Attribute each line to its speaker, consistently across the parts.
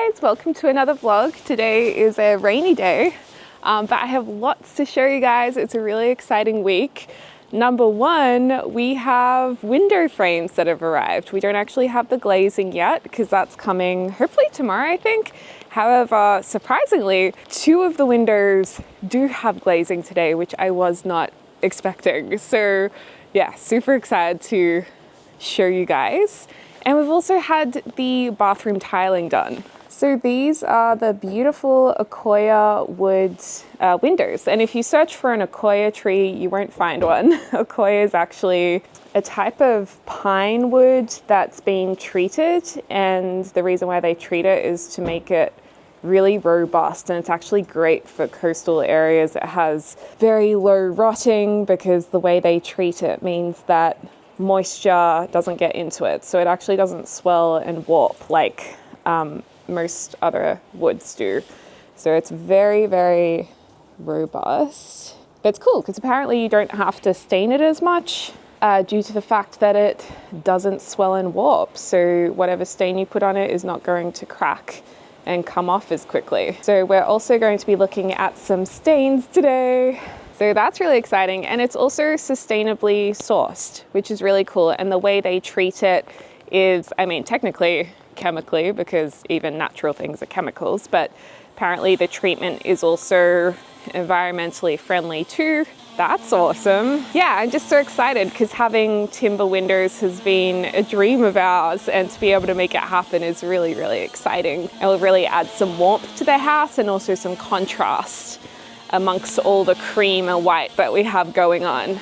Speaker 1: guys, welcome to another vlog. Today is a rainy day, but I have lots to show you guys. It's a really exciting week. Number one, we have window frames that have arrived. We don't actually have the glazing yet because that's coming hopefully tomorrow, I think. However, surprisingly, two of the windows do have glazing today, which I was not expecting. So yeah, super excited to show you guys. And we've also had the bathroom tiling done. So these are the beautiful Akoya wood windows. And if you search for an Akoya tree, you won't find one. Akoya is actually a type of pine wood that's been treated. And the reason why they treat it is to make it really robust, and it's actually great for coastal areas. It has very low rotting because the way they treat it means that moisture doesn't get into it, so it actually doesn't swell and warp like most other woods do. So it's very, very robust. But it's cool because apparently you don't have to stain it as much due to the fact that it doesn't swell and warp. So whatever stain you put on it is not going to crack and come off as quickly. So we're also going to be looking at some stains today. So that's really exciting, and it's also sustainably sourced, which is really cool. And the way they treat it is, I mean, technically chemically, because even natural things are chemicals, but apparently the treatment is also environmentally friendly too. That's awesome. Yeah, I'm just so excited because having timber windows has been a dream of ours, and to be able to make it happen is really, really exciting. It will really add some warmth to the house and also some contrast amongst all the cream and white that we have going on.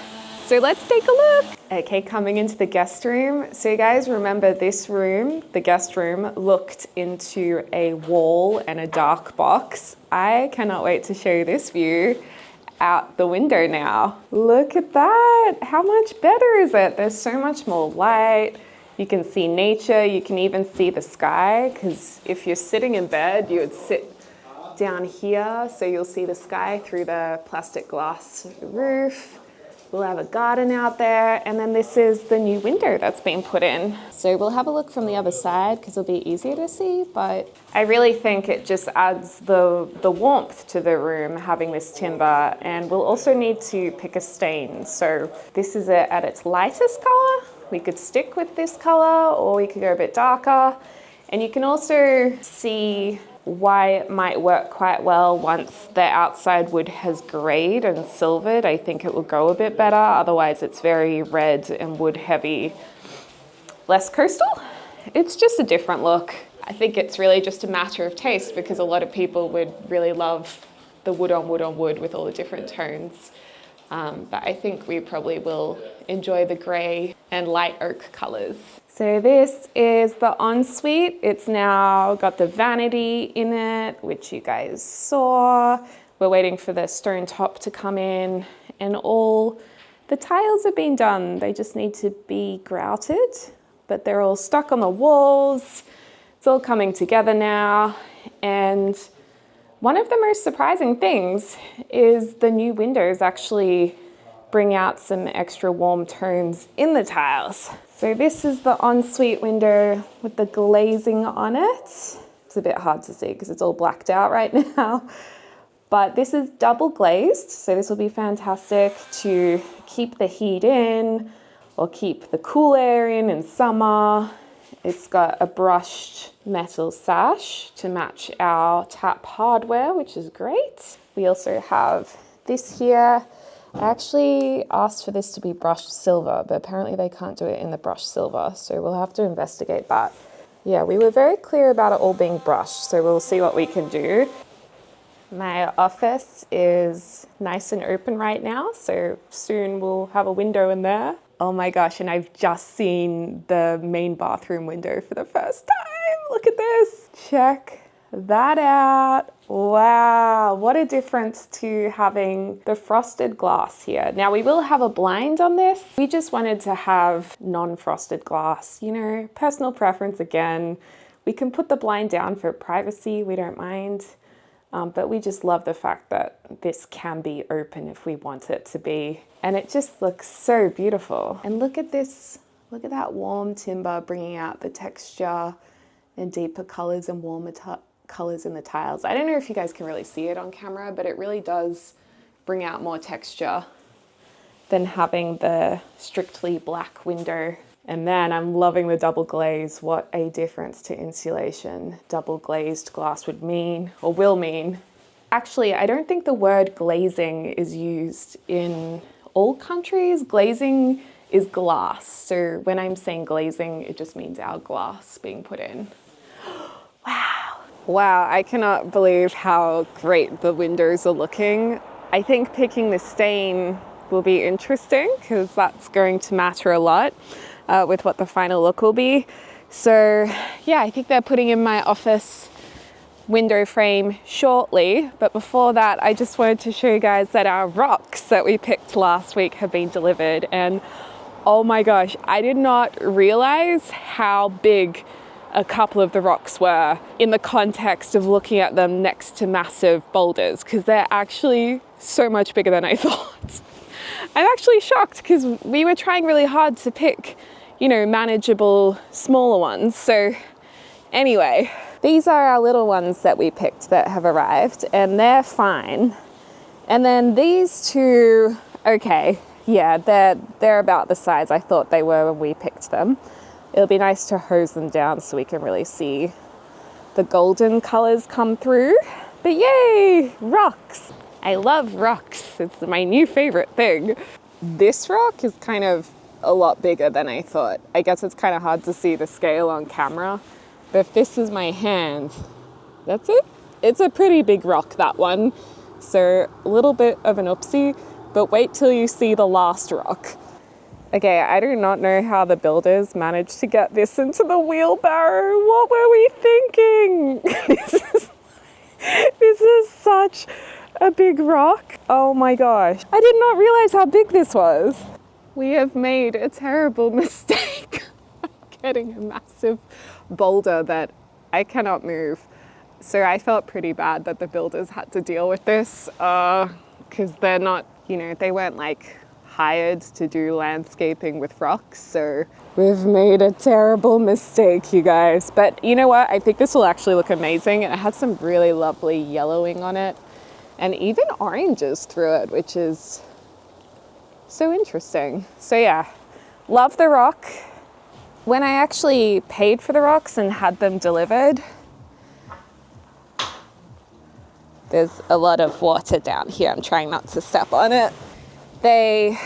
Speaker 1: So let's take a look. Okay, coming into the guest room. So you guys remember this room, the guest room, looked into a wall and a dark box. I cannot wait to show you this view out the window now. Look at that. How much better is it? There's so much more light. You can see nature. You can even see the sky, because if you're sitting in bed, you would sit down here, so you'll see the sky through the plastic glass roof. We'll have a garden out there, and then this is the new window that's been put in. So we'll have a look from the other side because it'll be easier to see, but I really think it just adds the warmth to the room having this timber. And we'll also need to pick a stain. So this is it at its lightest color. We could stick with this color, or we could go a bit darker. And you can also see why it might work quite well once the outside wood has grayed and silvered. I think it will go a bit better. Otherwise it's very red and wood heavy, less coastal. It's just a different look. I think it's really just a matter of taste, because a lot of people would really love the wood on wood on wood with all the different tones. But I think we probably will enjoy the gray and light oak colors. So this is the ensuite. It's now got the vanity in it, which you guys saw. We're waiting for the stone top to come in, and all the tiles have been done. They just need to be grouted, but they're all stuck on the walls. It's all coming together now. And one of the most surprising things is the new windows actually bring out some extra warm tones in the tiles. So this is the ensuite window with the glazing on it. It's a bit hard to see because it's all blacked out right now. But this is double glazed, so this will be fantastic to keep the heat in or keep the cool air in summer. It's got a brushed metal sash to match our tap hardware, which is great. We also have this here. I actually asked for this to be brushed silver, but apparently they can't do it in the brushed silver, so we'll have to investigate that. Yeah, we were very clear about it all being brushed, so we'll see what we can do. My office is nice and open right now, so soon we'll have a window in there. Oh my gosh, and I've just seen the main bathroom window for the first time. Look at this. Check that out. Wow, what a difference to having the frosted glass here. Now we will have a blind on this. We just wanted to have non-frosted glass, you know, personal preference again. We can put the blind down for privacy, we don't mind. But we just love the fact that this can be open if we want it to be. And it just looks so beautiful. And look at this, look at that warm timber bringing out the texture and deeper colors and warmer colors in the tiles. I don't know if you guys can really see it on camera, but it really does bring out more texture than having the strictly black window. And then I'm loving the double glaze. What a difference to insulation double glazed glass would mean, or will mean. Actually, I don't think the word glazing is used in all countries. Glazing is glass. So when I'm saying glazing, it just means our glass being put in. Wow. Wow, I cannot believe how great the windows are looking. I think picking the stain will be interesting because that's going to matter a lot with what the final look will be. So yeah, I think they're putting in my office window frame shortly. But before that, I just wanted to show you guys that our rocks that we picked last week have been delivered. And oh my gosh, I did not realize how big a couple of the rocks were in the context of looking at them next to massive boulders, because they're actually so much bigger than I thought. I'm actually shocked because we were trying really hard to pick, you know, manageable smaller ones. So anyway, these are our little ones that we picked that have arrived, and they're fine. And then these two, okay, yeah, they're about the size I thought they were when we picked them. It'll be nice to hose them down so we can really see the golden colors come through. But yay, rocks. I love rocks. It's my new favorite thing. This rock is kind of a lot bigger than I thought. I guess it's kind of hard to see the scale on camera, but if this is my hand, that's it. It's a pretty big rock, that one. So a little bit of an oopsie, but wait till you see the last rock. Okay, I do not know how the builders managed to get this into the wheelbarrow. What were we thinking? This is such a big rock. Oh my gosh. I did not realize how big this was. We have made a terrible mistake getting a massive boulder that I cannot move. So I felt pretty bad that the builders had to deal with this because they're not, you know, they weren't like hired to do landscaping with rocks. So we've made a terrible mistake, you guys. But you know what? I think this will actually look amazing. And it has some really lovely yellowing on it and even oranges through it, which is so interesting. So yeah, love the rock. When I actually paid for the rocks and had them delivered, there's a lot of water down here. I'm trying not to step on it. They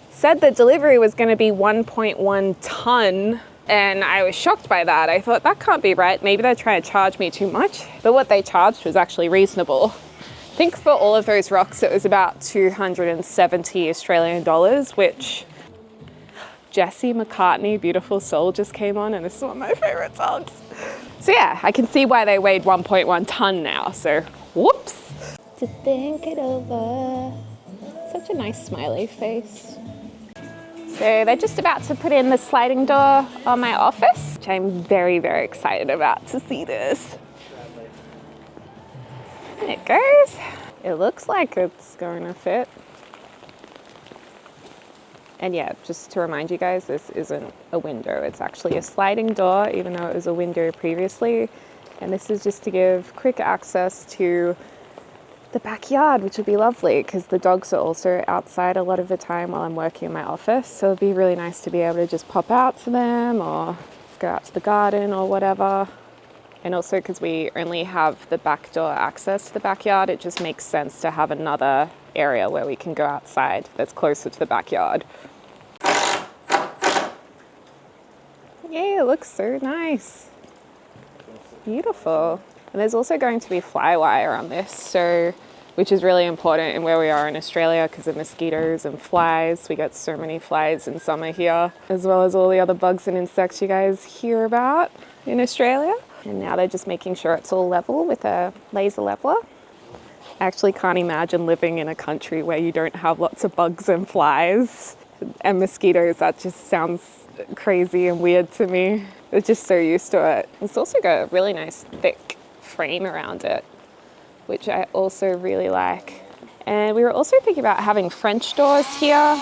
Speaker 1: said the delivery was going to be 1.1 ton, and I was shocked by that. I thought that can't be right. Maybe they're trying to charge me too much. But what they charged was actually reasonable. I think for all of those rocks, it was about 270 Australian dollars, which Jesse McCartney, Beautiful Soul, just came on, and this is one of my favorite songs. So yeah, I can see why they weighed 1.1 ton now. So whoops. To think it over. Such a nice smiley face. So they're just about to put in the sliding door on my office, which I'm very, very excited about to see this. There it goes. It looks like it's going to fit. And yeah, just to remind you guys, this isn't a window. It's actually a sliding door, even though it was a window previously. And this is just to give quick access to the backyard, which would be lovely because the dogs are also outside a lot of the time while I'm working in my office. So it'd be really nice to be able to just pop out to them or go out to the garden or whatever. And also because we only have the back door access to the backyard, it just makes sense to have another area where we can go outside that's closer to the backyard. Yeah, it looks so nice. Beautiful. And there's also going to be fly wire on this, so which is really important in where we are in Australia because of mosquitoes and flies. We get so many flies in summer here, as well as all the other bugs and insects you guys hear about in Australia. And now they're just making sure it's all level with a laser leveler. I actually can't imagine living in a country where you don't have lots of bugs and flies and mosquitoes. That just sounds crazy and weird to me. We're just so used to it. It's also got a really nice thick frame around it, which I also really like. And we were also thinking about having French doors here.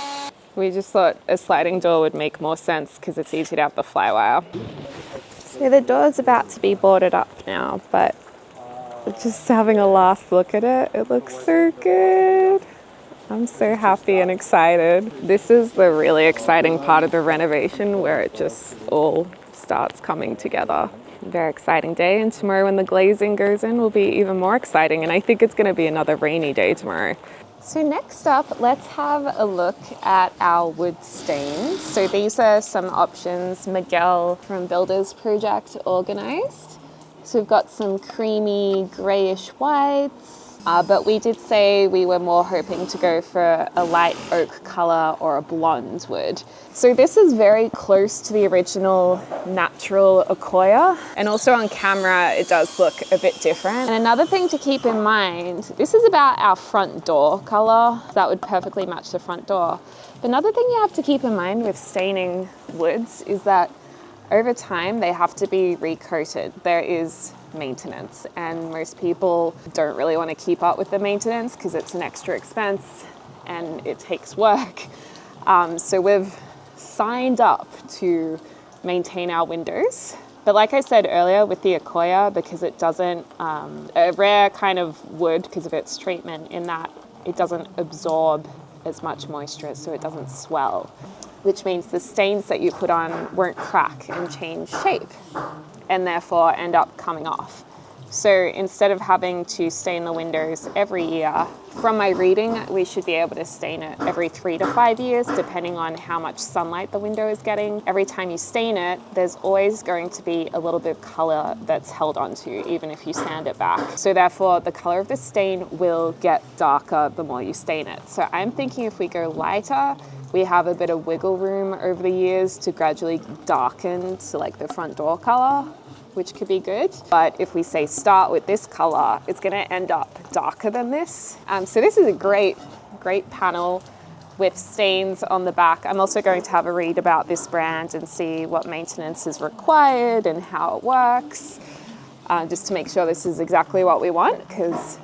Speaker 1: We just thought a sliding door would make more sense because it's easy to have the fly wire. So the door's about to be boarded up now, but Just having a last look at it, it looks so good. I'm so happy and excited. This is the really exciting part of the renovation where it just all starts coming together. Very exciting day, and tomorrow when the glazing goes in will be even more exciting, and I think it's going to be another rainy day tomorrow. So next up, let's have a look at our wood stains. So these are some options Miguel from Builders Project organised. So we've got some creamy greyish whites, but we did say we were more hoping to go for a light oak colour or a blonde wood. So this is very close to the original natural Accoya, and also on camera it does look a bit different. And another thing to keep in mind, this is about our front door colour. That would perfectly match the front door. But another thing you have to keep in mind with staining woods is that over time they have to be recoated. There is maintenance, and most people don't really want to keep up with the maintenance because it's an extra expense and it takes work. So we've signed up to maintain our windows. But like I said earlier with the Accoya, because it doesn't, a rare kind of wood because of its treatment in that it doesn't absorb as much moisture, so it doesn't swell, which means the stains that you put on won't crack and change shape and therefore end up coming off. So instead of having to stain the windows every year, from my reading, we should be able to stain it every 3 to 5 years, depending on how much sunlight the window is getting. Every time you stain it, there's always going to be a little bit of color that's held onto, even if you sand it back. So therefore, the color of the stain will get darker the more you stain it. So I'm thinking if we go lighter, we have a bit of wiggle room over the years to gradually darken to like the front door color, which could be good. But if we say start with this color, it's gonna end up darker than this. So this is a great panel with stains on the back. I'm also going to have a read about this brand and see what maintenance is required and how it works, just to make sure this is exactly what we want, because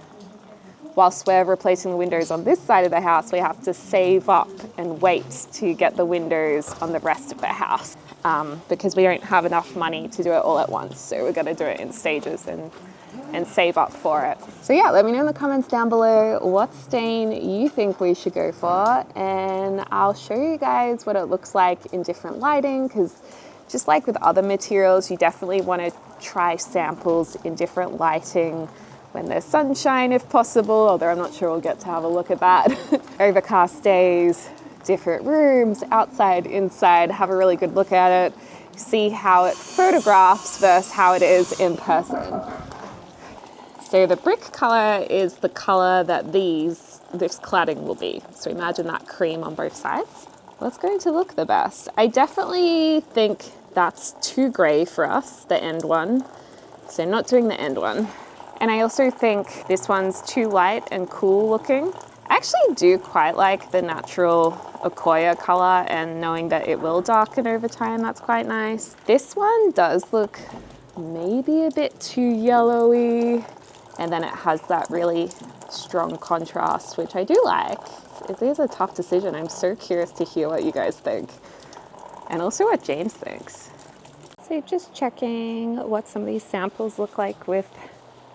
Speaker 1: whilst we're replacing the windows on this side of the house, we have to save up and wait to get the windows on the rest of the house, because we don't have enough money to do it all at once. So we're going to do it in stages and save up for it. So yeah, let me know in the comments down below what stain you think we should go for, and I'll show you guys what it looks like in different lighting, because just like with other materials, you definitely want to try samples in different lighting when there's sunshine if possible, although I'm not sure we'll get to have a look at that. Overcast days, different rooms, outside, inside, have a really good look at it, see how it photographs versus how it is in person. So the brick color is the color that this cladding will be. So imagine that cream on both sides. What's going to look the best? I definitely think that's too gray for us, the end one. So not doing the end one. And I also think this one's too light and cool looking. I actually do quite like the natural Accoya color, and knowing that it will darken over time, that's quite nice. This one does look maybe a bit too yellowy, and then it has that really strong contrast, which I do like. It is a tough decision. I'm so curious to hear what you guys think, and also what James thinks. So just checking what some of these samples look like with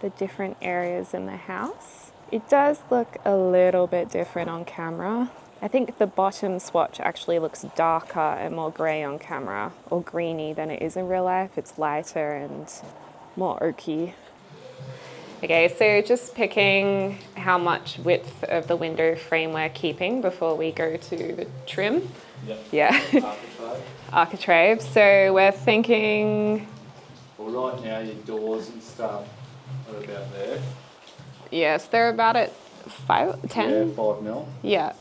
Speaker 1: the different areas in the house. It does look a little bit different on camera. I think the bottom swatch actually looks darker and more grey on camera, or greeny, than it is in real life. It's lighter and more oaky. Okay, so just picking how much width of the window frame we're keeping before we go to the trim.
Speaker 2: Yep.
Speaker 1: Yeah.
Speaker 2: Architrave.
Speaker 1: Architrave. So we're thinking...
Speaker 2: Well, right now your doors and stuff are about there.
Speaker 1: Yes, they're about at 10?
Speaker 2: Yeah, 5 mil.
Speaker 1: Yeah.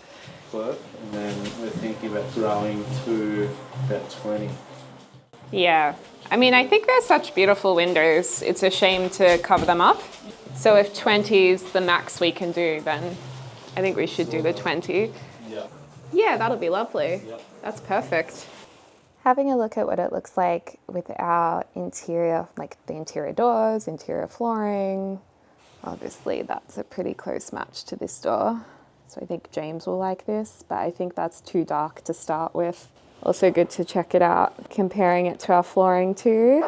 Speaker 2: Worth. And then we're thinking about growing to about 20.
Speaker 1: Yeah. I mean, I think they're such beautiful windows. It's a shame to cover them up. So if 20 is the max we can do, then I think we should do the 20.
Speaker 2: Yeah.
Speaker 1: Yeah, that'll be lovely.
Speaker 2: Yep.
Speaker 1: That's perfect.
Speaker 3: Having a look at what it looks like with our interior, like the interior doors, interior flooring.
Speaker 1: Obviously, that's a pretty close match to this door. So I think James will like this, but I think that's too dark to start with. Also good to check it out, comparing it to our flooring too.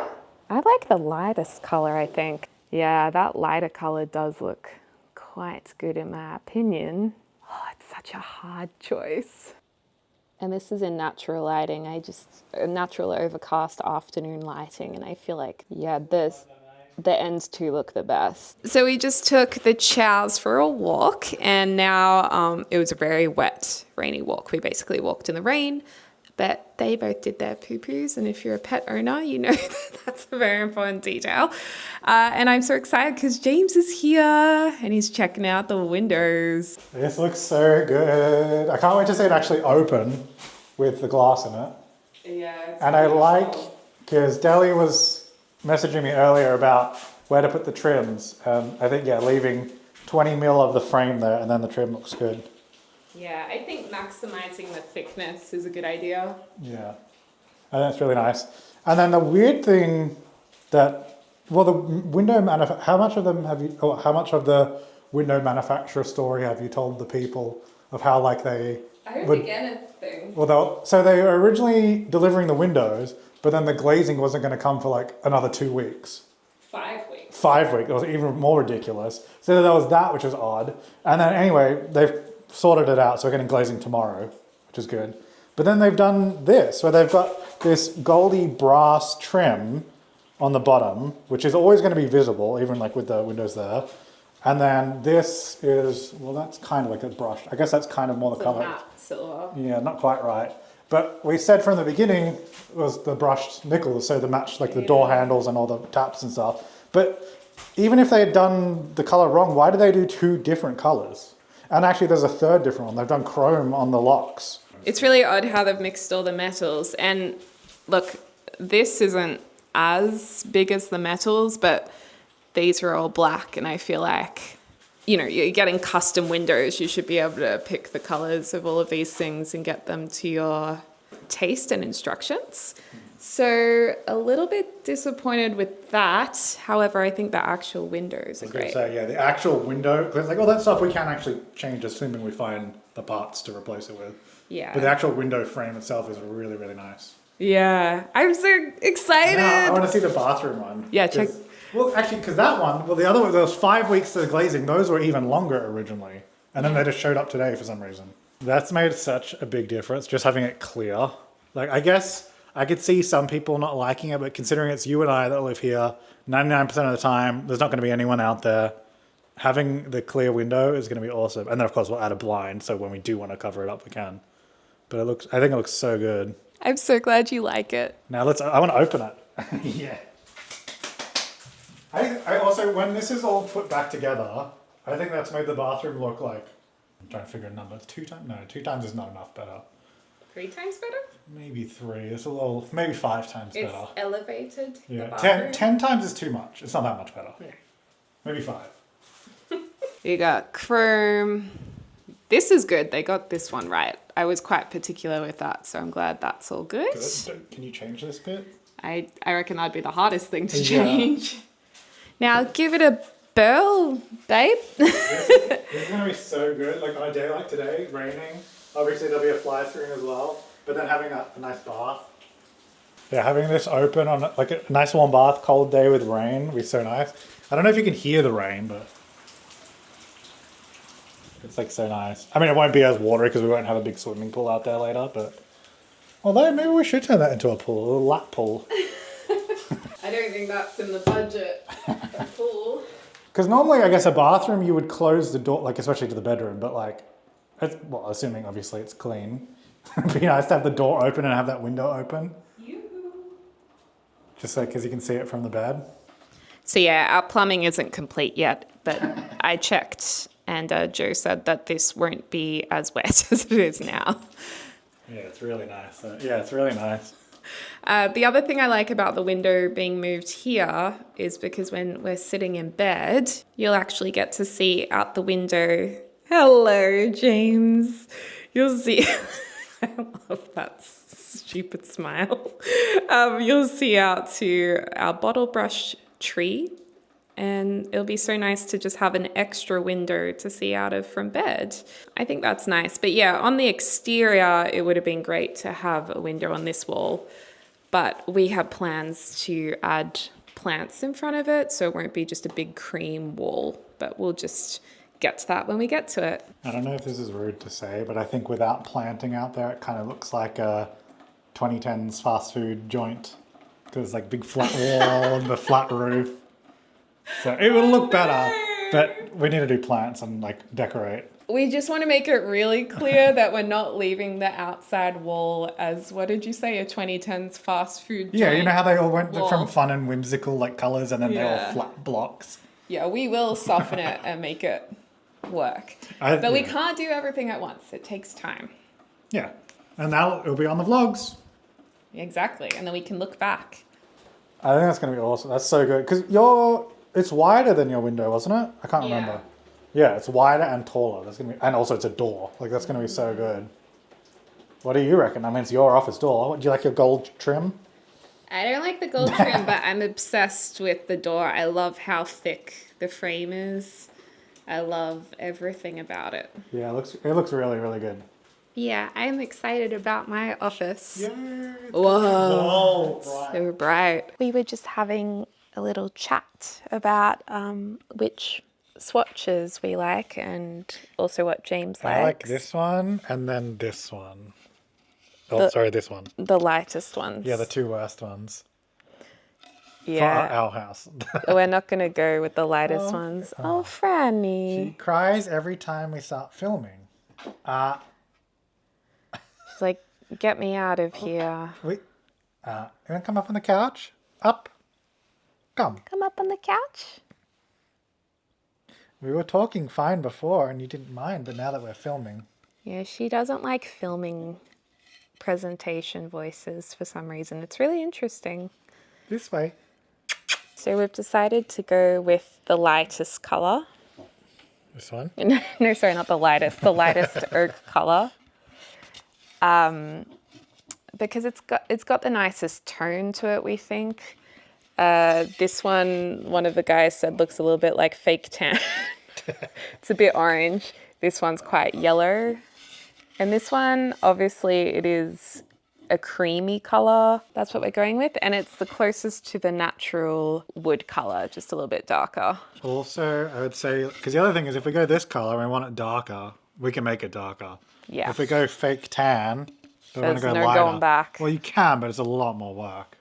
Speaker 1: I like the lightest color, I think. Yeah, that lighter color does look quite good in my opinion. Oh, it's such a hard choice. And this is in natural lighting. A natural overcast afternoon lighting, and I feel like, yeah, the ends two look the best. So we just took the chows for a walk, and now it was a very wet, rainy walk. We basically walked in the rain, but they both did their poo-poos, and if you're a pet owner, you know that's a very important detail. And I'm so excited because James is here, and he's checking out the windows.
Speaker 4: This looks so good. I can't wait to see it actually open with the glass in it.
Speaker 1: Yeah.
Speaker 4: And I like, because Deli was messaging me earlier about where to put the trims. I think, yeah, leaving 20 mil of the frame there and then the trim looks good.
Speaker 1: Yeah, I think maximizing the thickness is a good idea.
Speaker 4: Yeah, and that's really nice. And then the weird thing that, well, the window how much of the window manufacturer story have you told the people of how like they
Speaker 1: I don't think anything.
Speaker 4: Well, so they were originally delivering the windows, but then the glazing wasn't going to come for like another 2 weeks.
Speaker 1: 5 weeks.
Speaker 4: 5 weeks. It was even more ridiculous. So there was that, which was odd. And then anyway, they've sorted it out. So we're getting glazing tomorrow, which is good. But then they've done this, where they've got this goldy brass trim on the bottom, which is always going to be visible, even like with the windows there. And then this is, well, that's kind of like a brushed. I guess that's kind of more the color.
Speaker 1: Matte silver.
Speaker 4: Yeah, not quite right. But we said from the beginning it was the brushed nickels, so the match like the door handles and all the taps and stuff. But even if they had done the color wrong, why do they do 2 different colors? And actually there's a third different one. They've done chrome on the locks.
Speaker 1: It's really odd how they've mixed all the metals. And look, this isn't as big as the metals, but these are all black, and I feel like, you know, you're getting custom windows. You should be able to pick the colors of all of these things and get them to your taste and instructions. So a little bit disappointed with that. However, I think the actual windows are great.
Speaker 4: So yeah, the actual window, because like all that stuff we can actually change assuming we find the parts to replace it with.
Speaker 1: Yeah.
Speaker 4: But the actual window frame itself is really, really nice.
Speaker 1: Yeah, I'm so excited.
Speaker 4: Now, I want to see the bathroom one.
Speaker 1: Yeah, check.
Speaker 4: Well, actually, because that one, well, the other one, there was 5 weeks to the glazing. Those were even longer originally. And then they just showed up today for some reason. That's made such a big difference, just having it clear. Like, I guess I could see some people not liking it, but considering it's you and I that live here, 99% of the time, there's not going to be anyone out there. Having the clear window is going to be awesome. And then, of course, we'll add a blind, so when we do want to cover it up, we can. But I think it looks so good.
Speaker 1: I'm so glad you like it.
Speaker 4: Now I want to open it. Yeah. I also, when this is all put back together, I think that's made the bathroom look like, I'm trying to figure a number. 2 times? No, 2 times is not enough better.
Speaker 1: 3 times better?
Speaker 4: Maybe 3. It's a little, maybe 5 times
Speaker 1: It's
Speaker 4: better.
Speaker 1: elevated.
Speaker 4: Yeah,
Speaker 1: the
Speaker 4: 10 times is too much. It's not that much better.
Speaker 1: Yeah.
Speaker 4: Maybe 5.
Speaker 1: You got chrome. This is good. They got this one right. I was quite particular with that, so I'm glad that's all good.
Speaker 4: Can you change this bit?
Speaker 1: I reckon that'd be the hardest thing to
Speaker 4: Yeah.
Speaker 1: change. Now give it a burl, babe.
Speaker 4: This is going to be so good. Like on a day like today, raining, obviously there'll be a fly screen as well, but then having a nice bath. Yeah, having this open on like a nice warm bath, cold day with rain would be so nice. I don't know if you can hear the rain, but it's like so nice. I mean, it won't be as watery because we won't have a big swimming pool out there later, but although maybe we should turn that into a pool, a little lap pool.
Speaker 1: I don't think that's in the budget. A pool.
Speaker 4: Because normally, I guess a bathroom you would close the door, like especially to the bedroom, but like, well, assuming obviously it's clean, it'd be nice to have the door open and have that window open. Just so because you can see it from the bed.
Speaker 1: So yeah, our plumbing isn't complete yet, but I checked, and Joe said that this won't be as wet as it is now.
Speaker 4: Yeah, it's really nice. Yeah, it's really nice.
Speaker 1: The other thing I like about the window being moved here is because when we're sitting in bed, you'll actually get to see out the window. Hello, James. You'll see. I love that stupid smile. You'll see out to our bottle brush tree, and it'll be so nice to just have an extra window to see out of from bed. I think that's nice. But yeah, on the exterior, it would have been great to have a window on this wall, but we have plans to add plants in front of it, so it won't be just a big cream wall, but we'll just get to that when we get to it.
Speaker 4: I don't know if this is rude to say, but I think without planting out there, it kind of looks like a 2010s fast food joint. Because like big flat wall and the flat roof. So it will look better, but we need to do plants and like decorate.
Speaker 1: We just want to make it really clear that we're not leaving the outside wall as, what did you say, a 2010s fast food joint?
Speaker 4: Yeah, you know how they all went
Speaker 1: wall.
Speaker 4: from fun and whimsical like colours and then they're
Speaker 1: Yeah.
Speaker 4: all flat blocks.
Speaker 1: Yeah, we will soften it and make it work. But we can't do everything at once. It takes time.
Speaker 4: Yeah, and it'll be on the vlogs.
Speaker 1: Exactly, and then we can look back.
Speaker 4: I think that's going to be awesome. That's so good. Because it's wider than your window, wasn't it? I can't remember. Yeah, it's wider and taller. That's gonna be, and also it's a door. Like, that's going to be so good. What do you reckon? I mean, it's your office door. Do you like your gold trim?
Speaker 1: I don't like the gold trim, but I'm obsessed with the door. I love how thick the frame is. I love everything about it.
Speaker 4: Yeah, it looks really, really good.
Speaker 1: Yeah, I'm excited about my office.
Speaker 4: Yeah.
Speaker 1: Whoa,
Speaker 4: Whoa.
Speaker 1: so bright.
Speaker 3: We were just having a little chat about which swatches we like and also what James likes.
Speaker 4: I like this one and then this one. Oh, sorry, this one.
Speaker 3: The lightest ones.
Speaker 4: Yeah, the two worst ones.
Speaker 3: Yeah.
Speaker 4: For our house.
Speaker 3: We're not going to go with the lightest ones. Oh, Franny.
Speaker 4: She cries every time we start filming.
Speaker 3: She's like, get me out of here.
Speaker 4: You want to come up on the couch? Up. Come.
Speaker 3: Come up on the couch.
Speaker 4: We were talking fine before and you didn't mind, but now that we're filming.
Speaker 3: Yeah, she doesn't like filming presentation voices for some reason. It's really interesting.
Speaker 4: This way.
Speaker 3: So we've decided to go with the lightest colour.
Speaker 4: This one?
Speaker 3: No, sorry, not the lightest. The lightest oak colour. Because it's got the nicest tone to it, we think. This one of the guys said looks a little bit like fake tan. It's a bit orange. This one's quite yellow. And this one, obviously, it is a creamy colour. That's what we're going with. And it's the closest to the natural wood colour, just a little bit darker.
Speaker 4: Also, I would say, because the other thing is if we go this colour and we want it darker, we can make it darker.
Speaker 3: Yeah.
Speaker 4: If we go fake tan, then we're
Speaker 3: There's
Speaker 4: going to
Speaker 3: no
Speaker 4: go lighter.
Speaker 3: going back.
Speaker 4: Well, you can, but it's a lot more work.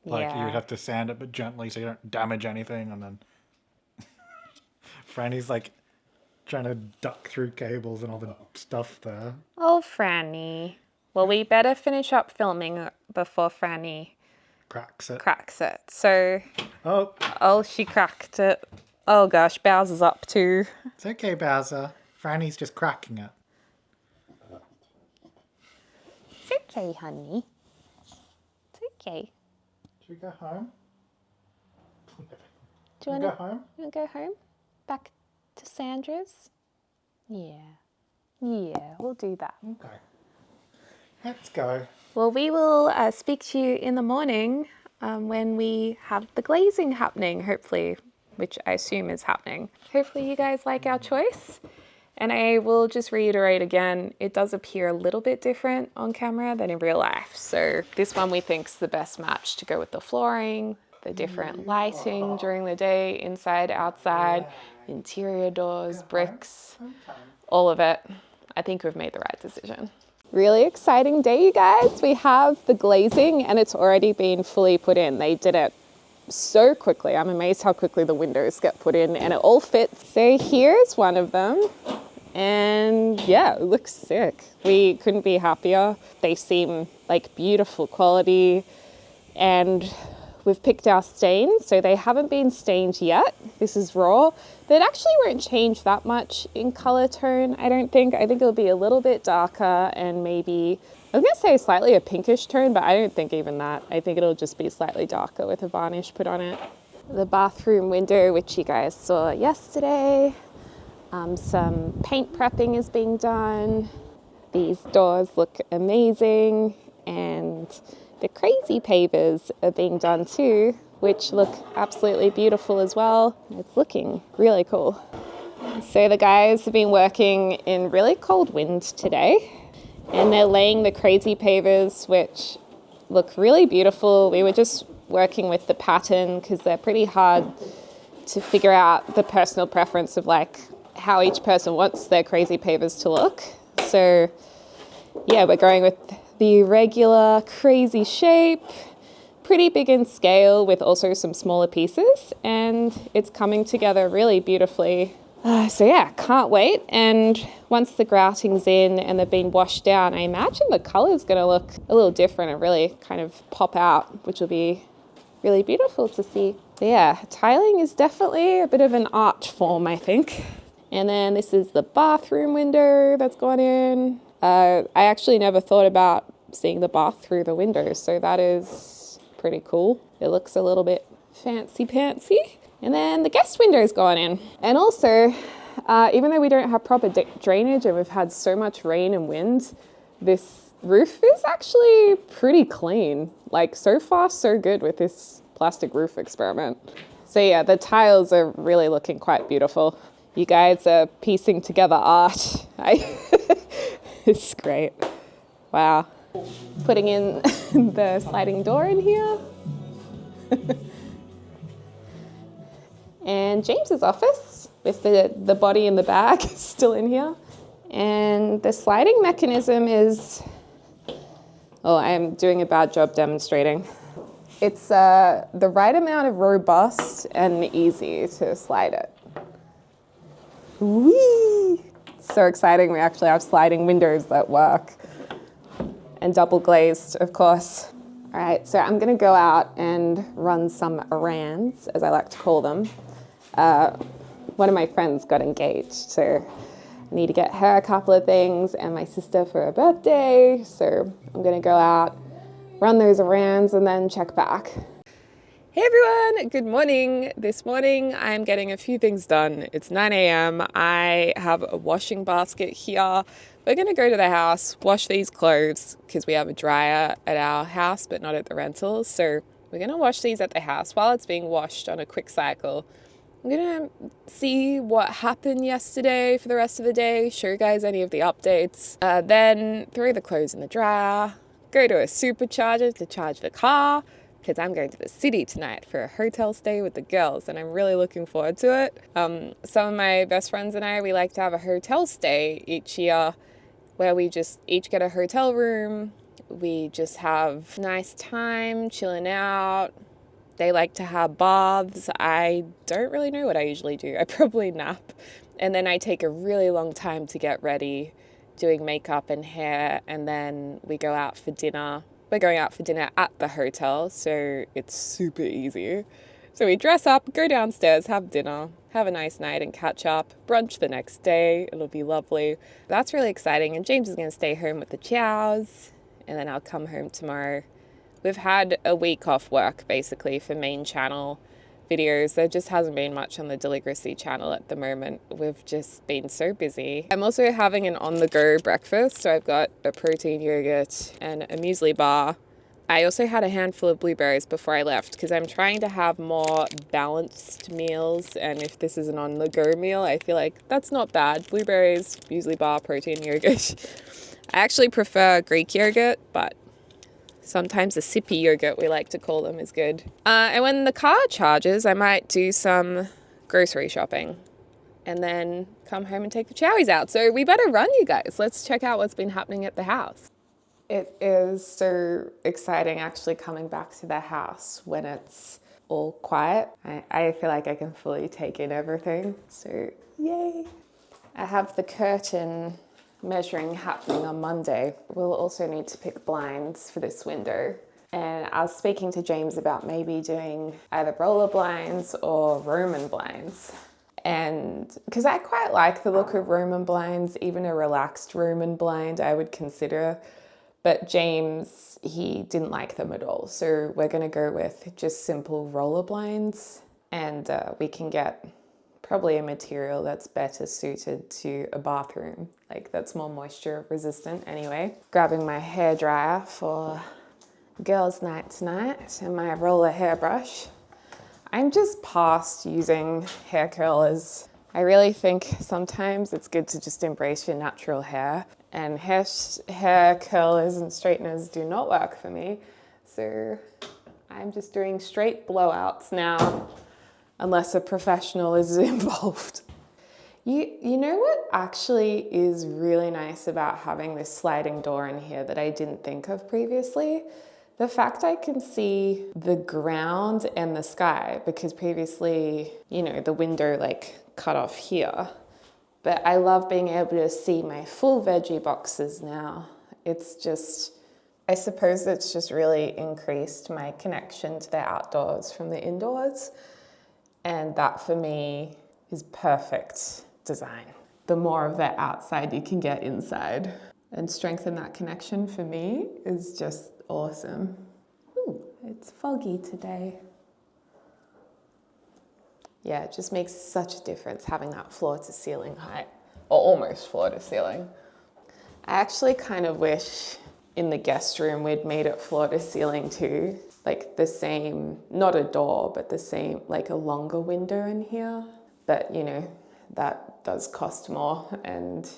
Speaker 4: Like,
Speaker 3: Yeah.
Speaker 4: you would have to sand it, but gently so you don't damage anything. And then Franny's like trying to duck through cables and all the stuff there.
Speaker 3: Oh, Franny. Well, we better finish up filming before Franny
Speaker 4: Cracks it.
Speaker 3: cracks it. So,
Speaker 4: Oh,
Speaker 3: she cracked it. Oh gosh, Bowser's up too.
Speaker 4: it's okay, Bowser. Franny's just cracking it.
Speaker 3: It's okay, honey. It's okay.
Speaker 4: Should we go home?
Speaker 3: Do you want
Speaker 4: Go
Speaker 3: to
Speaker 4: home?
Speaker 3: go home? Back to Sandra's? Yeah. Yeah, we'll do that.
Speaker 4: Okay. Let's go.
Speaker 3: Well, we will speak to you in the morning when we have the glazing happening, hopefully, which I assume is happening. Hopefully you guys like our choice. And I will just reiterate again, it does appear a little bit different on camera than in real life. So this one we think is the best match to go with the flooring, the different lighting during the day, inside, outside, interior doors, bricks, all of it. I think we've made the right decision. Really exciting day, you guys. We have the glazing and it's already been fully put in. They did it so quickly. I'm amazed how quickly the windows get put in and it all fits. So here's one of them. And yeah, it looks sick. We couldn't be happier. They seem like beautiful quality. And we've picked our stains, so they haven't been stained yet. This is raw. That actually won't change that much in color tone, I don't think. I think it'll be a little bit darker and maybe, I was gonna say slightly a pinkish tone, but I don't think even that. I think it'll just be slightly darker with a varnish put on it. The bathroom window, which you guys saw yesterday. Some paint prepping is being done. These doors look amazing, and the crazy pavers are being done too, which look absolutely beautiful as well. It's looking really cool. So the guys have been working in really cold wind today, and they're laying the crazy pavers, which look really beautiful. We were just
Speaker 1: working with the pattern because they're pretty hard to figure out the personal preference of like how each person wants their crazy pavers to look. So yeah, we're going with the regular crazy shape, pretty big in scale with also some smaller pieces, and it's coming together really beautifully. So yeah, can't wait. And once the grouting's in and they've been washed down, I imagine the color's going to look a little different and really kind of pop out, which will be really beautiful to see. But yeah, tiling is definitely a bit of an art form, I think. And then this is the bathroom window that's gone in. I actually never thought about seeing the bath through the window, so that is pretty cool. It looks a little bit fancy-pantsy. And then the guest window's gone in. And also, even though we don't have proper drainage and we've had so much rain and wind, this roof is actually pretty clean. Like, so far, so good with this plastic roof experiment. So yeah, the tiles are really looking quite beautiful. You guys are piecing together art. It's great. Wow. Putting in the sliding door in here. And James's office with the body in the bag still in here. And the sliding mechanism is, oh, I'm doing a bad job demonstrating. It's the right amount of robust and easy to slide it. Whee! So exciting, we actually have sliding windows that work. And double glazed, of course. All right, so I'm gonna go out and run some errands, as I like to call them. One of my friends got engaged, so I need to get her a couple of things and my sister for her birthday. So I'm gonna go out, run those errands, and then check back. Hey everyone, good morning. This morning I'm getting a few things done. It's 9 a.m. I have a washing basket here. We're gonna go to the house, wash these clothes because we have a dryer at our house but not at the rental. So we're gonna wash these at the house while it's being washed on a quick cycle. I'm gonna see what happened yesterday for the rest of the day, show you guys any of the updates, then throw the clothes in the dryer, go to a supercharger to charge the car, because I'm going to the city tonight for a hotel stay with the girls and I'm really looking forward to it. Some of my best friends and I, we like to have a hotel stay each year where we just each get a hotel room. We just have nice time chilling out. They like to have baths. I don't really know what I usually do. I probably nap. And then I take a really long time to get ready, doing makeup and hair, and then we go out for dinner. We're going out for dinner at the hotel, so it's super easy. So we dress up, go downstairs, have dinner, have a nice night and catch up, brunch the next day. It'll be lovely. That's really exciting. And James is going to stay home with the chows, and then I'll come home tomorrow. We've had a week off work, basically, for main channel videos. There just hasn't been much on the Deligracy channel at the moment. We've just been so busy. I'm also having an on-the-go breakfast, so I've got a protein yogurt and a muesli bar. I also had a handful of blueberries before I left because I'm trying to have more balanced meals, and if this is an on-the-go meal, I feel like that's not bad. Blueberries, muesli bar, protein yogurt. I actually prefer Greek yogurt, but sometimes a sippy yogurt, we like to call them, is good. And when the car charges, I might do some grocery shopping and then come home and take the chowies out. So we better run, you guys. Let's check out what's been happening at the house. It is so exciting actually coming back to the house when it's all quiet. I feel like I can fully take in everything. So yay. I have the curtain measuring happening on Monday. We'll also need to pick blinds for this window. And I was speaking to James about maybe doing either roller blinds or Roman blinds. And because I quite like the look of Roman blinds, even a relaxed Roman blind I would consider. But James, he didn't like them at all. So we're gonna go with just simple roller blinds, and we can get probably a material that's better suited to a bathroom, like that's more moisture resistant anyway. Grabbing my hairdryer for girls' night tonight and my roller hairbrush. I'm just past using hair curlers. I really think sometimes it's good to just embrace your natural hair, and hair curlers and straighteners do not work for me. So I'm just doing straight blowouts now, unless a professional is involved. You know what actually is really nice about having this sliding door in here that I didn't think of previously? The fact I can see the ground and the sky, because previously, you know, the window like cut off here. But I love being able to see my full veggie boxes now. It's just, I suppose it's just really increased my connection to the outdoors from the indoors. And that for me is perfect design. The more of that outside you can get inside and strengthen that connection for me is just awesome. Ooh, it's foggy today. Yeah, it just makes such a difference having that floor to ceiling height, or almost floor to ceiling. I actually kind of wish in the guest room we'd made it floor to ceiling too. Like the same, not a door, but the same, like a longer window in here. But you know, that does cost more and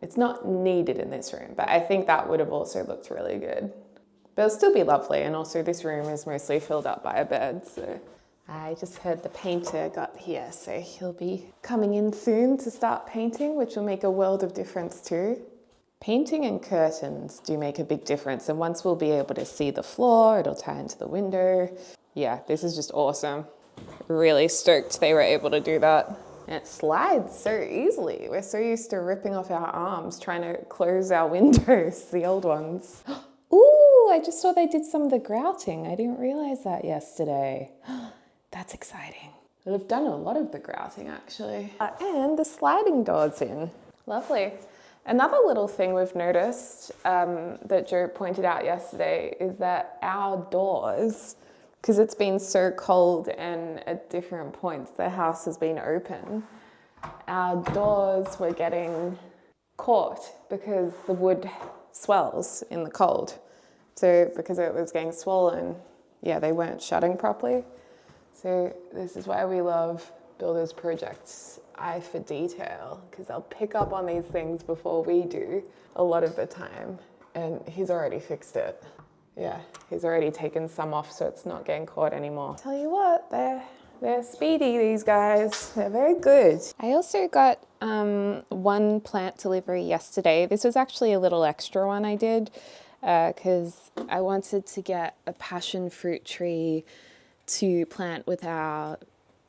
Speaker 1: it's not needed in this room. But I think that would have also looked really good. But it'll still be lovely. And also this room is mostly filled up by a bed. So I just heard the painter got here. So he'll be coming in soon to start painting, which will make a world of difference too. Painting and curtains do make a big difference. And once we'll be able to see the floor, it'll tie into the window. Yeah, this is just awesome. Really stoked they were able to do that. And it slides so easily. We're so used to ripping off our arms trying to close our windows, the old ones. Ooh, I just saw they did some of the grouting. I didn't realize that yesterday. That's exciting. They've done a lot of the grouting actually. And the sliding doors in. Lovely. Another little thing we've noticed that Joe pointed out yesterday is that our doors, because it's been so cold and at different points the house has been open, our doors were getting caught because the wood swells in the cold. So because it was getting swollen, yeah, they weren't shutting properly. So this is why we love builders projects' eye for detail, because they'll pick up on these things before we do a lot of the time. And he's already fixed it. Yeah, he's already taken some off so it's not getting caught anymore. Tell you what, they're speedy, these guys. They're very good. I also got one plant delivery yesterday. This was actually a little extra one I did because I wanted to get a passion fruit tree to plant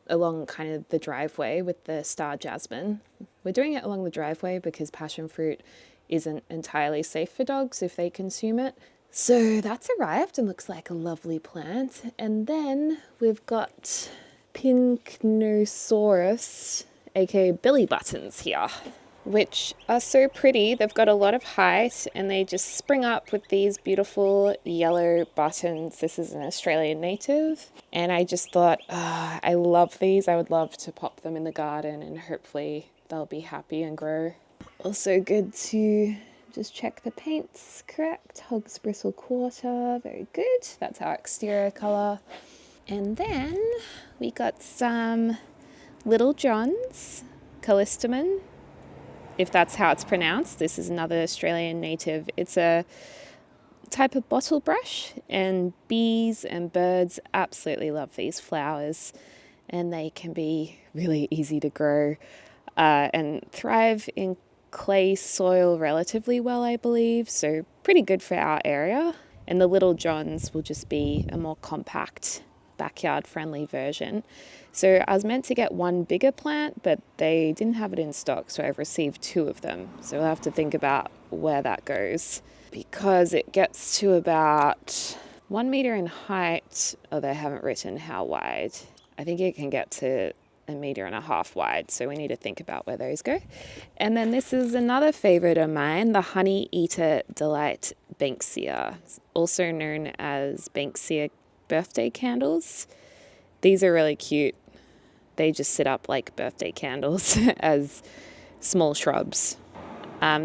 Speaker 1: along kind of the driveway with the star jasmine. We're doing it along the driveway because passion fruit isn't entirely safe for dogs if they consume it. So that's arrived and looks like a lovely plant. And then we've got Pinknosaurus, aka belly buttons here, which are so pretty. They've got a lot of height and they just spring up with these beautiful yellow buttons. This is an Australian native. And I just thought, I love these. I would love to pop them in the garden and hopefully they'll be happy and grow. Also good to just check the paint's correct. Hog's bristle quarter, very good. That's our exterior colour. And then we got some Little Johns, Callistemon, if that's how it's pronounced. This is another Australian native. It's a type of bottle brush, and bees and birds absolutely love these flowers, and they can be really easy to grow and thrive in clay soil relatively well, I believe, so pretty good for our area. And the Little Johns will just be a more compact backyard friendly version. So I was meant to get one bigger plant, but they didn't have it in stock, so I've received two of them. So we'll have to think about where that goes, because it gets to about 1 meter in height. Oh, they haven't written how wide. I think it can get to 1.5 meters wide, so we need to think about where those go. And then this is another favorite of mine, the Honey Eater Delight Banksia, also known as Banksia birthday candles. These are really cute. They just sit up like birthday candles as small shrubs.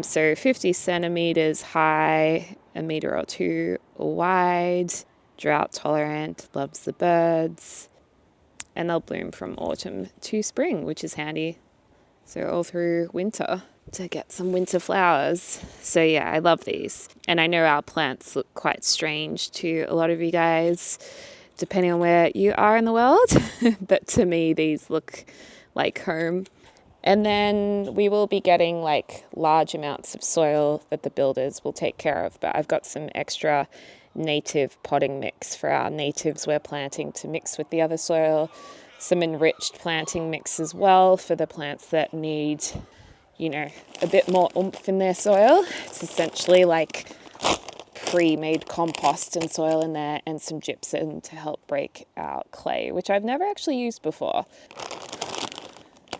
Speaker 1: So 50 centimeters high, 1 meter or 2 wide, drought tolerant, loves the birds. And they'll bloom from autumn to spring, which is handy. So all through winter to get some winter flowers. So yeah, I love these. And I know our plants look quite strange to a lot of you guys.
Speaker 3: depending on where you are in the world. But to me, these look like home. And then we will be getting like large amounts of soil that the builders will take care of. But I've got some extra native potting mix for our natives we're planting to mix with the other soil. Some enriched planting mix as well for the plants that need, you know, a bit more oomph in their soil. It's essentially like pre-made compost and soil in there, and some gypsum to help break out clay, which I've never actually used before.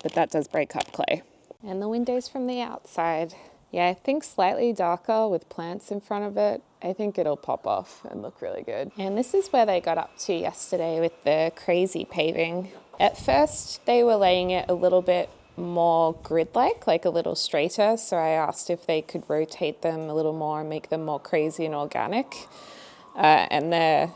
Speaker 3: But that does break up clay. And the windows from the outside. Yeah, I think slightly darker with plants in front of it. I think it'll pop off and look really good. And this is where they got up to yesterday with the crazy paving. At first, they were laying it a little bit more grid-like, like a little straighter. So I asked if they could rotate them a little more and make them more crazy and organic. And they're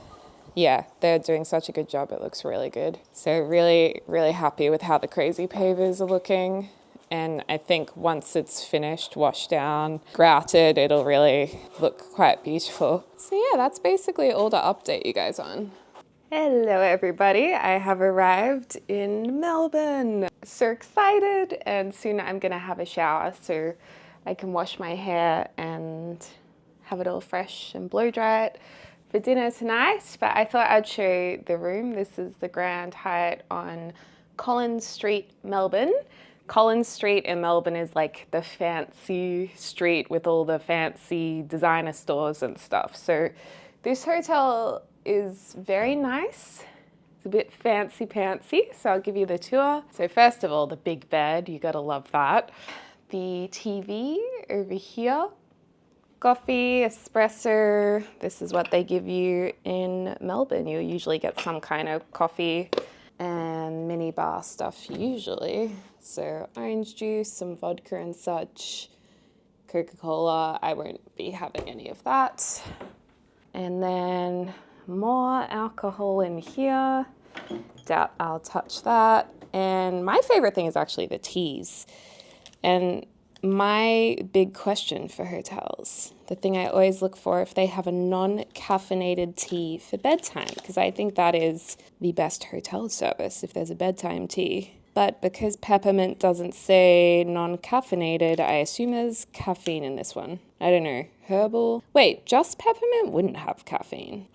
Speaker 3: doing such a good job. It looks really good. So really, really happy with how the crazy pavers are looking. And I think once it's finished, washed down, grouted, it'll really look quite beautiful. So yeah, that's basically all to update you guys on. Hello everybody, I have arrived in Melbourne. So excited, and soon I'm gonna have a shower so I can wash my hair and have it all fresh and blow dry it for dinner tonight. But I thought I'd show you the room. This is the Grand Hyatt on Collins Street, Melbourne. Collins Street in Melbourne is like the fancy street with all the fancy designer stores and stuff. So this hotel is very nice. It's a bit fancy pantsy, so I'll give you the tour. So first of all, the big bed, you gotta love that. The TV over here. Coffee, espresso. This is what they give you in Melbourne. You'll usually get some kind of coffee and mini bar stuff usually. So orange juice, some vodka and such, Coca-Cola. I won't be having any of that. And then more alcohol in here. Doubt I'll touch that. And my favorite thing is actually the teas. And my big question for hotels, the thing I always look for, if they have a non-caffeinated tea for bedtime, because I think that is the best hotel service if there's a bedtime tea. But because peppermint doesn't say non-caffeinated, I assume there's caffeine in this one. I don't know, herbal? Wait, just peppermint wouldn't have caffeine.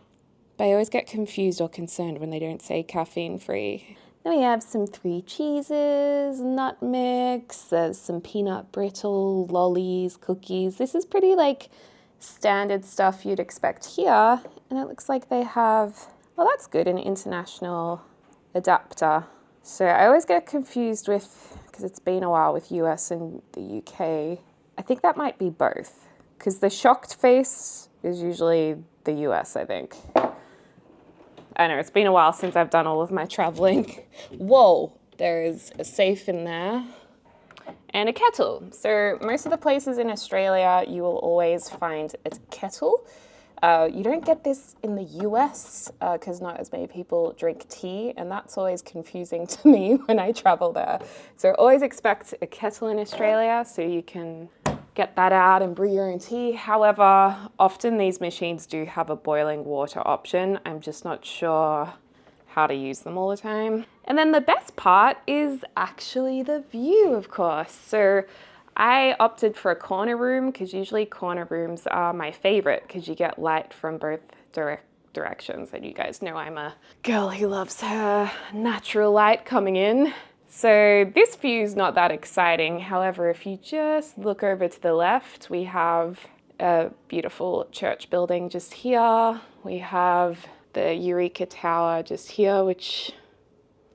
Speaker 3: But I always get confused or concerned when they don't say caffeine-free. Then we have some 3 cheeses, nut mix, there's some peanut brittle, lollies, cookies. This is pretty like standard stuff you'd expect here. And it looks like they have, well that's good, an international adapter. So I always get confused with, because it's been a while with US and the UK. I think that might be both, because the shocked face is usually the US, I think. I know, it's been a while since I've done all of my traveling. Whoa, there is a safe in there. And a kettle. So most of the places in Australia, you will always find a kettle. You don't get this in the US because not as many people drink tea, and that's always confusing to me when I travel there. So always expect a kettle in Australia so you can get that out and brew your own tea. However, often these machines do have a boiling water option. I'm just not sure how to use them all the time. And then the best part is actually the view, of course. So I opted for a corner room because usually corner rooms are my favorite because you get light from both directions. And you guys know I'm a girl who loves her natural light coming in. So this view's not that exciting. However, if you just look over to the left, we have a beautiful church building just here. We have the Eureka Tower just here, which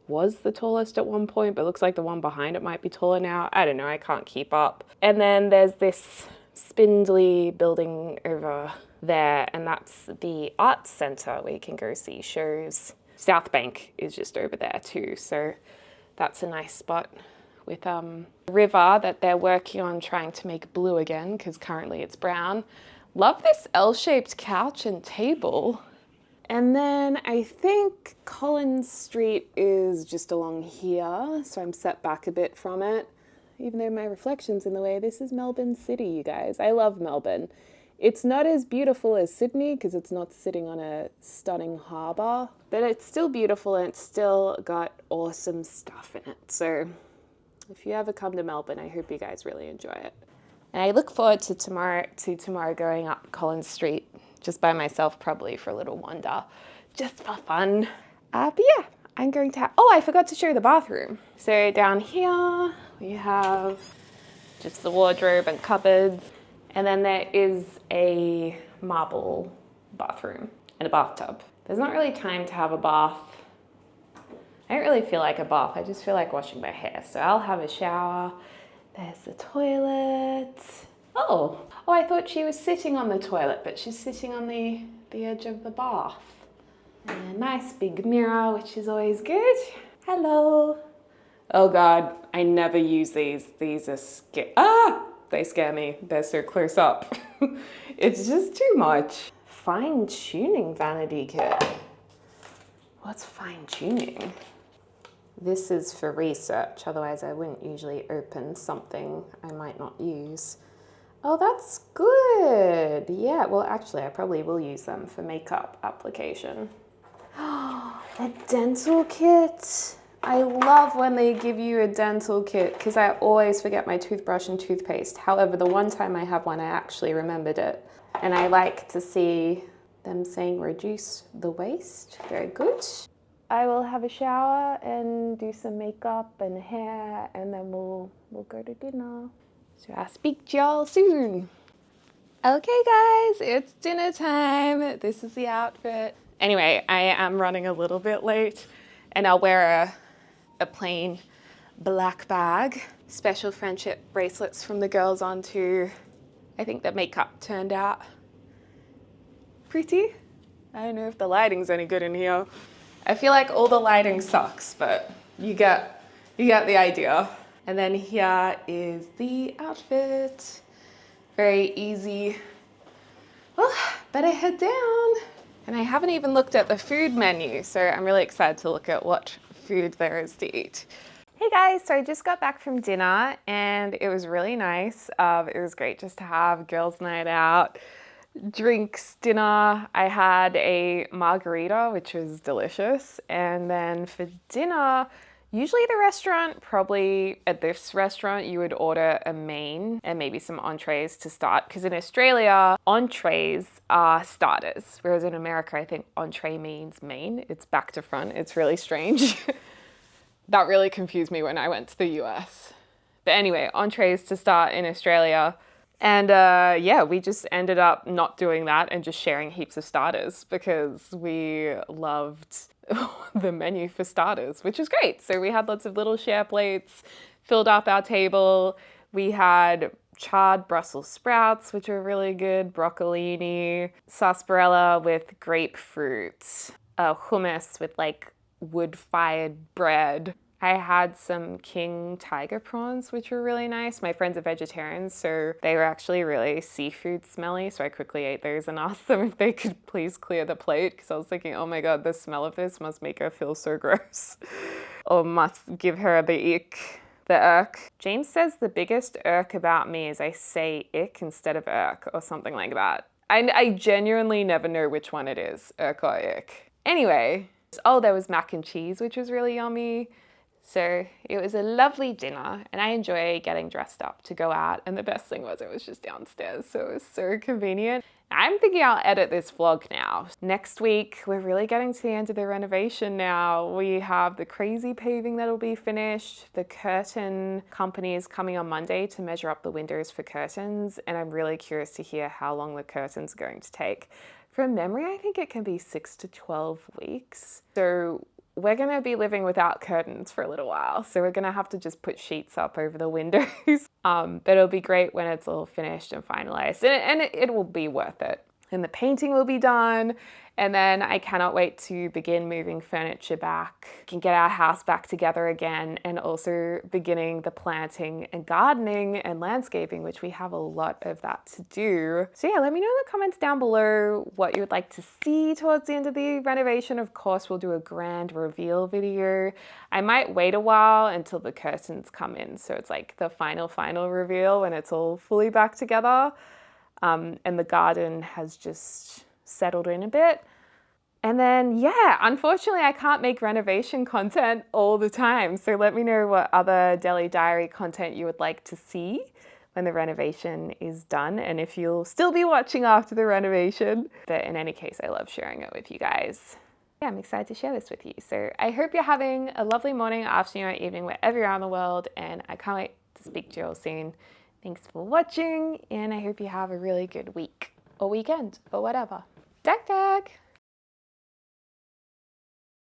Speaker 3: was the tallest at one point, but looks like the one behind it might be taller now. I don't know, I can't keep up. And then there's this spindly building over there, and that's the Arts Centre where you can go see shows. South Bank is just over there too, so that's a nice spot with a river that they're working on trying to make blue again because currently it's brown. Love this L-shaped couch and table. And then I think Collins Street is just along here, so I'm set back a bit from it. Even though my reflection's in the way, this is Melbourne City, you guys. I love Melbourne.
Speaker 1: It's not as beautiful as Sydney because it's not sitting on a stunning harbour, but it's still beautiful and it's still got awesome stuff in it. So if you ever come to Melbourne, I hope you guys really enjoy it. And I look forward to tomorrow going up Collins Street just by myself, probably for a little wander, just for fun. But yeah, I'm going to oh, I forgot to show you the bathroom. So down here we have just the wardrobe and cupboards. And then there is a marble bathroom and a bathtub. There's not really time to have a bath. I don't really feel like a bath. I just feel like washing my hair. So I'll have a shower. There's the toilet. Oh, I thought she was sitting on the toilet, but she's sitting on the edge of the bath. And a nice big mirror, which is always good. Hello. Oh God, I never use these. These are they scare me. They're so close up. It's just too much. Fine tuning vanity kit. What's fine tuning? This is for research, otherwise I wouldn't usually open something I might not use. Oh, that's good. Yeah, well actually I probably will use them for makeup application. A dental kit. I love when they give you a dental kit because I always forget my toothbrush and toothpaste. However, the one time I have one, I actually remembered it. And I like to see them saying reduce the waste. Very good. I will have a shower and do some makeup and hair, and then we'll go to dinner. So I'll speak to y'all soon. Okay guys, it's dinner time. This is the outfit. Anyway, I am running a little bit late and I'll wear a plain black bag. Special friendship bracelets from the girls on too. I think the makeup turned out pretty. I don't know if the lighting's any good in here. I feel like all the lighting sucks, but you get the idea. And then here is the outfit. Very easy. Well, better head down. And I haven't even looked at the food menu, so I'm really excited to look at what food there is to eat. Hey guys, so I just got back from dinner and it was really nice. It was great just to have girls' night out, drinks, dinner. I had a margarita, which was delicious. And then for dinner, usually the restaurant, probably at this restaurant, you would order a main and maybe some entrees to start. Because in Australia, entrees are starters. Whereas in America, I think entree means main. It's back to front. It's really strange. That really confused me when I went to the US. But anyway, entrees to start in Australia. And yeah, we just ended up not doing that and just sharing heaps of starters because we loved the menu for starters, which is great. So we had lots of little share plates, filled up our table. We had charred Brussels sprouts, which are really good, broccolini, sarsaparilla with grapefruit, hummus with like wood-fired bread. I had some king tiger prawns, which were really nice. My friends are vegetarians, so they were actually really seafood smelly, so I quickly ate those and asked them if they could please clear the plate, because I was thinking, oh my god, the smell of this must make her feel so gross. Or must give her the ick, the irk. James says the biggest irk about me is I say ick instead of irk, or something like that. I genuinely never know which one it is, irk or ick. Anyway, oh, there was mac and cheese, which was really yummy. So it was a lovely dinner and I enjoy getting dressed up to go out. And the best thing was it was just downstairs. So it was so convenient. I'm thinking I'll edit this vlog now. Next week, we're really getting to the end of the renovation now. We have the crazy paving that'll be finished. The curtain company is coming on Monday to measure up the windows for curtains. And I'm really curious to hear how long the curtains are going to take. From memory, I think it can be 6 to 12 weeks. So we're going to be living without curtains for a little while. So we're going to have to just put sheets up over the windows. But it'll be great when it's all finished and finalized. And it will be worth it. And the painting will be done. And then I cannot wait to begin moving furniture back, can get our house back together again, and also beginning the planting and gardening and landscaping, which we have a lot of that to do. So yeah, let me know in the comments down below what you would like to see towards the end of the renovation. Of course, we'll do a grand reveal video. I might wait a while until the curtains come in. So it's like the final reveal when it's all fully back together. and the garden has just settled in a bit. And then, yeah, unfortunately, I can't make renovation content all the time. So let me know what other Delhi Diary content you would like to see when the renovation is done, and if you'll still be watching after the renovation. But in any case, I love sharing it with you guys. Yeah, I'm excited to share this with you. So I hope you're having a lovely morning, afternoon, or evening, wherever you are in the world, and I can't wait to speak to you all soon. Thanks for watching, and I hope you have a really good week or weekend or whatever. Dag dag!